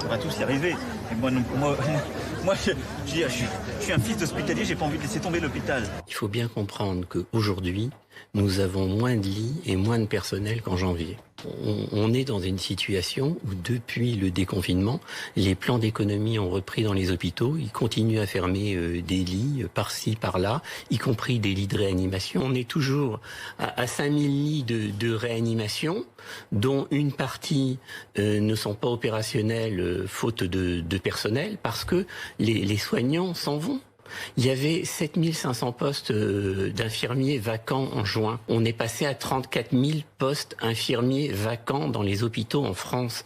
on va tous y arriver. Et moi, non, moi je suis un fils d'hospitalier, j'ai pas envie de laisser tomber l'hôpital. Il faut bien comprendre qu'aujourd'hui, nous avons moins de lits et moins de personnel qu'en janvier. On est dans une situation où depuis le déconfinement, les plans d'économie ont repris dans les hôpitaux. Ils continuent à fermer des lits par-ci, par-là, y compris des lits de réanimation. On est toujours à 5000 lits de réanimation, dont une partie ne sont pas opérationnels faute de personnel, parce que les soignants s'en vont. Il y avait 7500 postes d'infirmiers vacants en juin. On est passé à 34 000 postes infirmiers vacants dans les hôpitaux en France.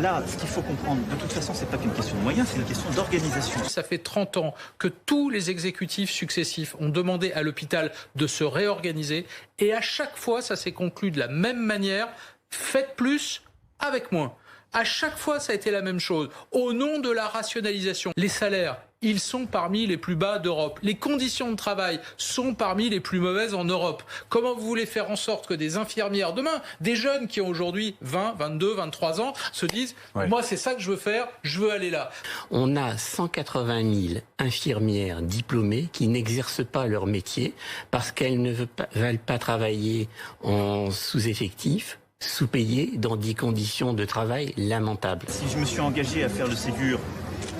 Là, ce qu'il faut comprendre, de toute façon, c'est pas qu'une question de moyens, c'est une question d'organisation. Ça fait 30 ans que tous les exécutifs successifs ont demandé à l'hôpital de se réorganiser et à chaque fois, ça s'est conclu de la même manière. Faites plus avec moins. À chaque fois, ça a été la même chose. Au nom de la rationalisation, les salaires, ils sont parmi les plus bas d'Europe. Les conditions de travail sont parmi les plus mauvaises en Europe. Comment vous voulez faire en sorte que des infirmières, demain, des jeunes qui ont aujourd'hui 20, 22, 23 ans, se disent « Moi, c'est ça que je veux faire, je veux aller là ». On a 180 000 infirmières diplômées qui n'exercent pas leur métier parce qu'elles ne veulent pas travailler en sous-effectif, sous-payés, dans des conditions de travail lamentables. Si je me suis engagé à faire le Ségur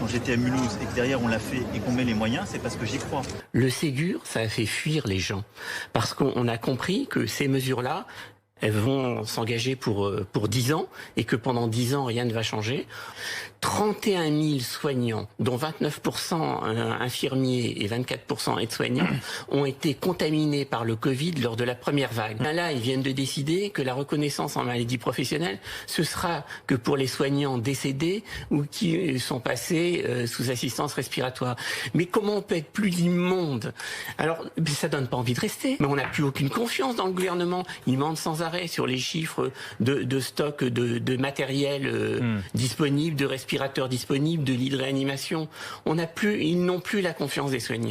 quand j'étais à Mulhouse et que derrière on l'a fait et qu'on met les moyens, c'est parce que j'y crois. Le Ségur, ça a fait fuir les gens parce qu'on a compris que ces mesures-là, elles vont s'engager pour 10 ans et que pendant 10 ans, rien ne va changer. 31 000 soignants, dont 29% infirmiers et 24% aides-soignants, ont été contaminés par le Covid lors de la première vague. Là, ils viennent de décider que la reconnaissance en maladie professionnelle, ce sera que pour les soignants décédés ou qui sont passés sous assistance respiratoire. Mais comment on peut être plus immonde? Alors, ça donne pas envie de rester. Mais on n'a plus aucune confiance dans le gouvernement. Ils mentent sans arrêt sur les chiffres de stock de matériel disponible, de respirateurs disponibles, de lits de réanimation. Ils n'ont plus la confiance des soignants.